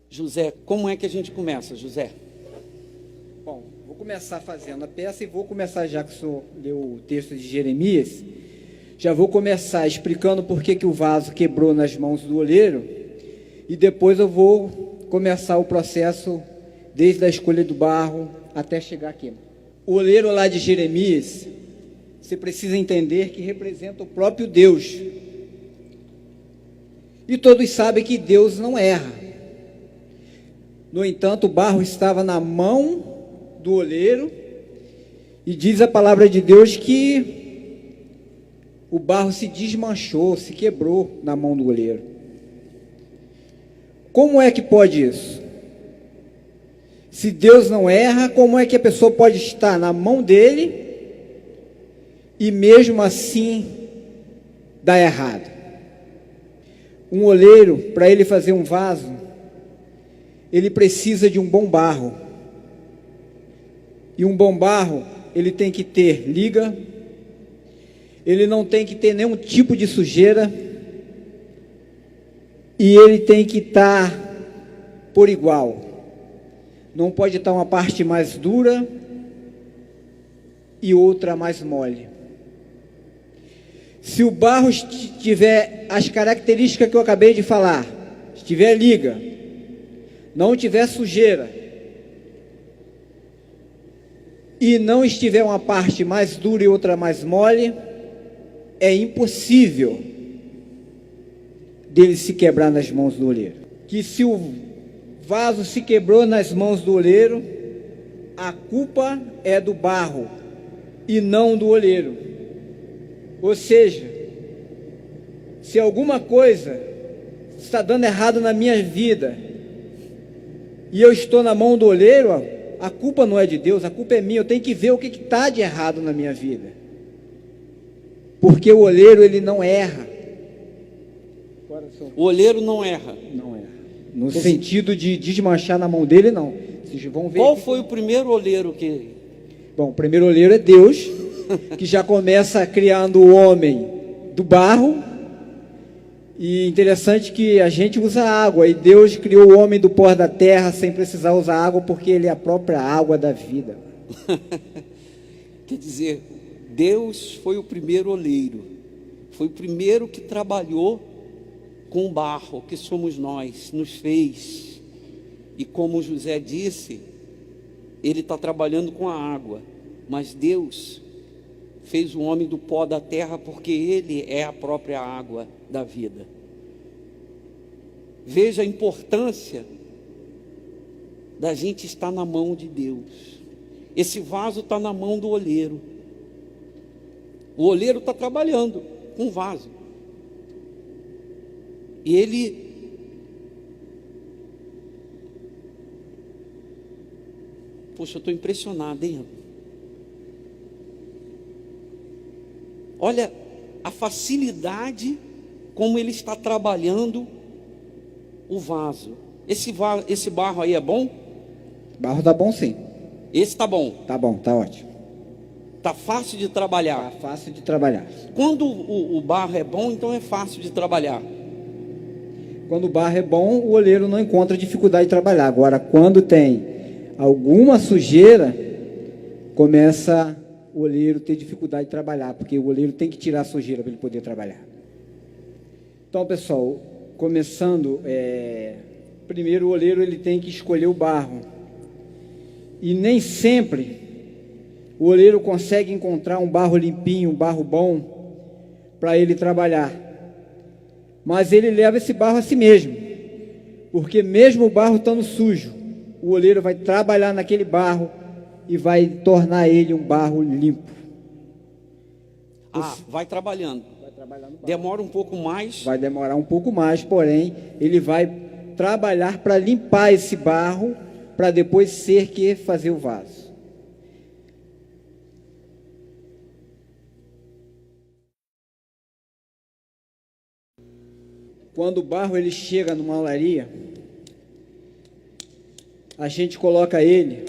José, como é que a gente começa, José? Bom, vou começar fazendo a peça e vou começar, já que o senhor leu o texto de Jeremias, já vou começar explicando por que o vaso quebrou nas mãos do oleiro, e depois eu vou começar o processo desde a escolha do barro até chegar aqui. O oleiro lá de Jeremias, você precisa entender que representa o próprio Deus. E todos sabem que Deus não erra. No entanto, o barro estava na mão do oleiro, e diz a palavra de Deus que o barro se desmanchou, se quebrou na mão do oleiro. Como é que pode isso? Se Deus não erra, como é que a pessoa pode estar na mão dele e mesmo assim dar errado? Um oleiro, para ele fazer um vaso, ele precisa de um bom barro. E um bom barro, ele tem que ter liga, ele não tem que ter nenhum tipo de sujeira, e ele tem que estar por igual. Não pode estar uma parte mais dura e outra mais mole. Se o barro tiver as características que eu acabei de falar, estiver liga, não tiver sujeira, e não estiver uma parte mais dura e outra mais mole, é impossível dele se quebrar nas mãos do oleiro. Que se o vaso se quebrou nas mãos do oleiro, a culpa é do barro e não do oleiro. Ou seja, se alguma coisa está dando errado na minha vida e eu estou na mão do oleiro, a culpa não é de Deus, a culpa é minha. Eu tenho que ver o que está de errado na minha vida, porque o oleiro, ele não erra. O oleiro não erra. Não erra. No sentido de desmanchar na mão dele, não. Vocês vão ver. Qual foi o primeiro oleiro que... Bom, o primeiro oleiro é Deus, que já começa criando o homem do barro. E interessante que a gente usa água, e Deus criou o homem do pó da terra sem precisar usar água, porque ele é a própria água da vida. Quer dizer, Deus foi o primeiro oleiro, foi o primeiro que trabalhou com o barro, que somos nós, nos fez. E como José disse, ele está trabalhando com a água, mas Deus fez o homem do pó da terra, porque ele é a própria água da vida. Veja a importância da gente estar na mão de Deus. Esse vaso está na mão do oleiro. O oleiro está trabalhando com o vaso. E ele poxa, eu estou impressionado, hein? Olha a facilidade como ele está trabalhando o vaso. Esse barro aí é bom? Barro tá bom, sim. Esse está bom. Tá bom, tá ótimo. Está fácil de trabalhar. Tá fácil de trabalhar. Quando o barro é bom, então é fácil de trabalhar. Quando o barro é bom, o oleiro não encontra dificuldade de trabalhar. Agora, quando tem alguma sujeira, começa o oleiro ter dificuldade de trabalhar, porque o oleiro tem que tirar a sujeira para ele poder trabalhar. Então, pessoal, começando, primeiro o oleiro ele tem que escolher o barro. E nem sempre o oleiro consegue encontrar um barro limpinho, um barro bom, para ele trabalhar. Mas ele leva esse barro a si mesmo, porque mesmo o barro estando sujo, o oleiro vai trabalhar naquele barro e vai tornar ele um barro limpo. Vai trabalhando. Vai trabalhar no barro. Demora um pouco mais. Vai demorar um pouco mais, porém, ele vai trabalhar para limpar esse barro, para depois ser que fazer o vaso. Quando o barro ele chega numa olaria, a gente coloca ele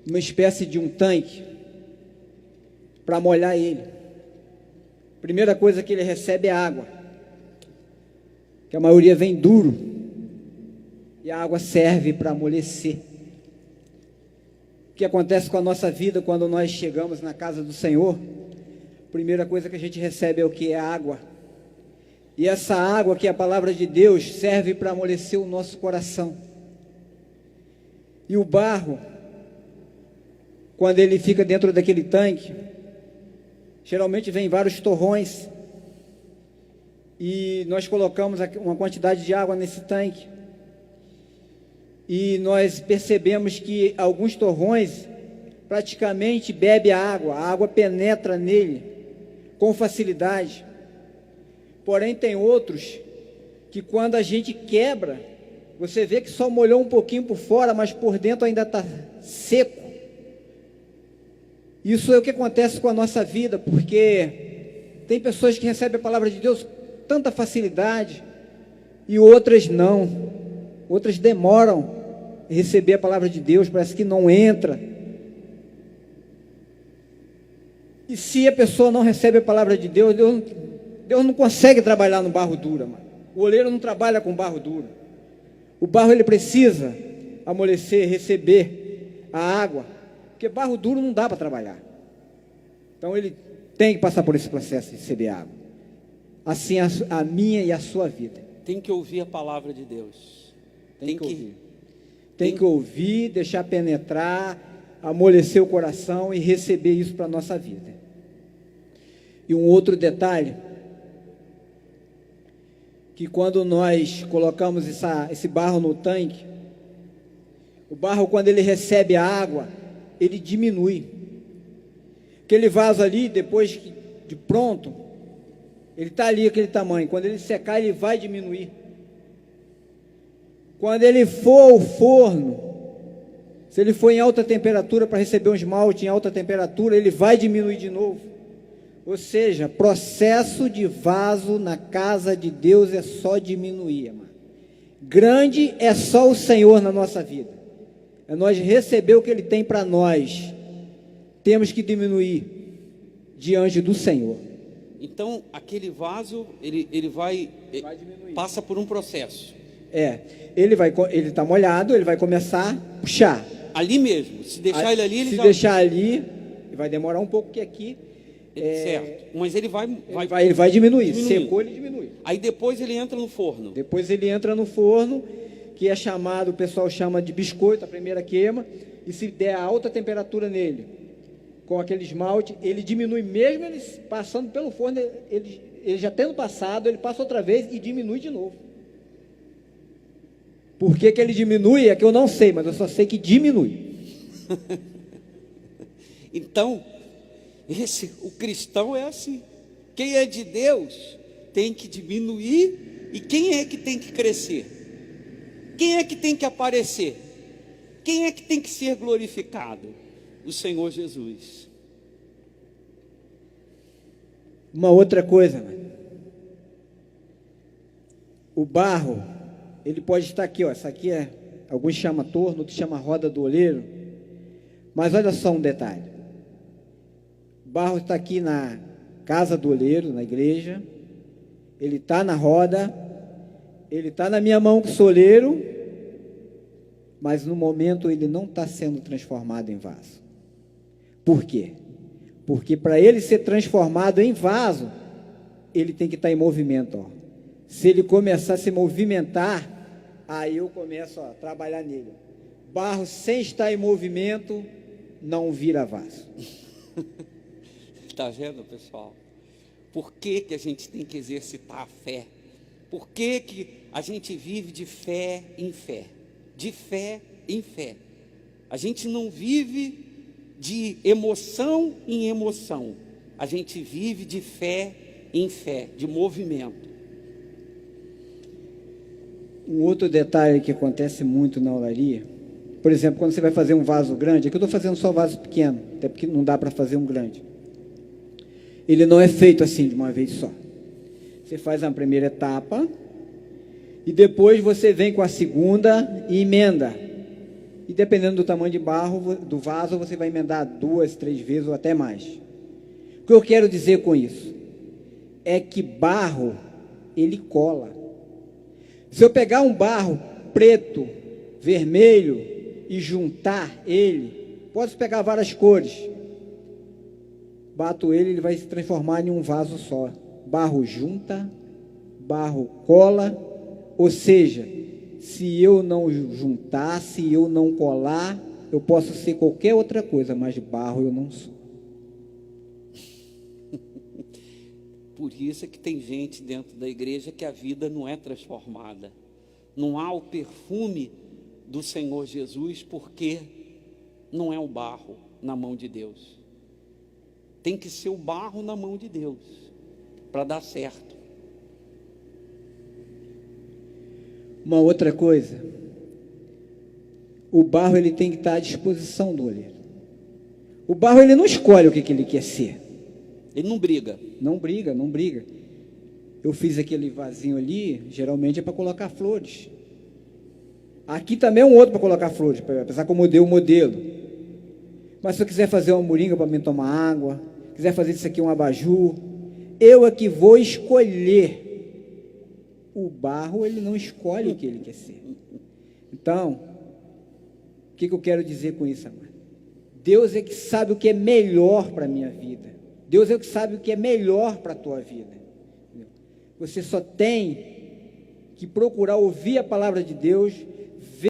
numa espécie de um tanque para molhar ele. Primeira coisa que ele recebe é água, que a maioria vem duro. E a água serve para amolecer. O que acontece com a nossa vida quando nós chegamos na casa do Senhor? A primeira coisa que a gente recebe é o que? É água. E essa água, que é a palavra de Deus, serve para amolecer o nosso coração. E o barro, quando ele fica dentro daquele tanque, geralmente vem vários torrões, e nós colocamos uma quantidade de água nesse tanque, e nós percebemos que alguns torrões praticamente bebem a água penetra nele com facilidade. Porém, tem outros que quando a gente quebra, você vê que só molhou um pouquinho por fora, mas por dentro ainda está seco. Isso é o que acontece com a nossa vida, porque tem pessoas que recebem a palavra de Deus com tanta facilidade, e outras não. Outras demoram a receber a palavra de Deus, parece que não entra. E se a pessoa não recebe a palavra de Deus, Deus não consegue trabalhar no barro duro, mano. O oleiro não trabalha com barro duro. O barro, ele precisa amolecer, receber a água, porque barro duro não dá para trabalhar. Então ele tem que passar por esse processo de receber água. Assim a minha e a sua vida. Tem que ouvir a palavra de Deus. Tem que ouvir. Tem que ouvir, deixar penetrar, amolecer o coração e receber isso para a nossa vida. E um outro detalhe, que quando nós colocamos esse barro no tanque, o barro, quando ele recebe a água, ele diminui. Aquele vaso ali, depois de pronto, ele está ali aquele tamanho. Quando ele secar, ele vai diminuir. Quando ele for ao forno, se ele for em alta temperatura para receber um esmalte em alta temperatura, ele vai diminuir de novo. Ou seja, processo de vaso na casa de Deus é só diminuir, amado. Grande é só o Senhor na nossa vida. É nós receber o que Ele tem para nós. Temos que diminuir diante do Senhor. Então, aquele vaso, ele vai passa por um processo. Ele está molhado, ele vai começar a puxar. Ali mesmo, se deixar ele ali, se deixar ali, vai demorar um pouco, porque aqui... certo, mas ele vai diminuir. Secou, ele diminui. Aí depois ele entra no forno. Depois ele entra no forno, que é chamado, o pessoal chama de biscoito, a primeira queima, e se der alta temperatura nele, com aquele esmalte, ele diminui, mesmo ele passando pelo forno, ele já tendo passado, ele passa outra vez e diminui de novo. Por que ele diminui? É que eu não sei, mas eu só sei que diminui. Então, o cristão é assim. Quem é de Deus tem que diminuir, e quem é que tem que crescer? Quem é que tem que aparecer? Quem é que tem que ser glorificado? O Senhor Jesus. Uma outra coisa, mano. O barro, ele pode estar aqui, ó. Essa aqui alguns chamam torno, outros chamam roda do oleiro. Mas olha só um detalhe. O barro está aqui na casa do oleiro, na igreja. Ele está na roda. Ele está na minha mão que sou oleiro. Mas no momento ele não está sendo transformado em vaso. Por quê? Porque para ele ser transformado em vaso, ele tem que estar em movimento, ó. Se ele começar a se movimentar, aí eu começo a trabalhar nele. Barro sem estar em movimento não vira vaso. Está vendo, pessoal? Por que a gente tem que exercitar a fé? Por que a gente vive de fé em fé? De fé em fé. A gente não vive de emoção em emoção. A gente vive de fé em fé, de movimento. Um outro detalhe que acontece muito na olaria, por exemplo, quando você vai fazer um vaso grande, aqui eu estou fazendo só vaso pequeno, até porque não dá para fazer um grande. Ele não é feito assim de uma vez só. Você faz a primeira etapa, e depois você vem com a segunda e emenda. E dependendo do tamanho de barro, do vaso, você vai emendar 2, 3 vezes ou até mais. O que eu quero dizer com isso? É que barro, ele cola. Se eu pegar um barro preto, vermelho e juntar ele, posso pegar várias cores, bato ele, ele vai se transformar em um vaso só. Barro junta, barro cola, ou seja, se eu não juntar, se eu não colar, eu posso ser qualquer outra coisa, mas barro eu não sou. Por isso é que tem gente dentro da igreja que a vida não é transformada. Não há o perfume do Senhor Jesus, porque não é o barro na mão de Deus. Tem que ser o barro na mão de Deus, para dar certo. Uma outra coisa, o barro ele tem que estar à disposição do oleiro. O barro ele não escolhe o que ele quer ser. Ele não briga. Não briga, não briga. Eu fiz aquele vasinho ali, geralmente é para colocar flores. Aqui também é um outro para colocar flores, apesar que eu mudei o modelo. Mas se eu quiser fazer uma moringa para mim tomar água, quiser fazer isso aqui um abajur, eu é que vou escolher. O barro, ele não escolhe o que ele quer ser. Então, o que eu quero dizer com isso, amado? Deus é que sabe o que é melhor para a minha vida. Deus é que sabe o que é melhor para a tua vida. Você só tem que procurar ouvir a palavra de Deus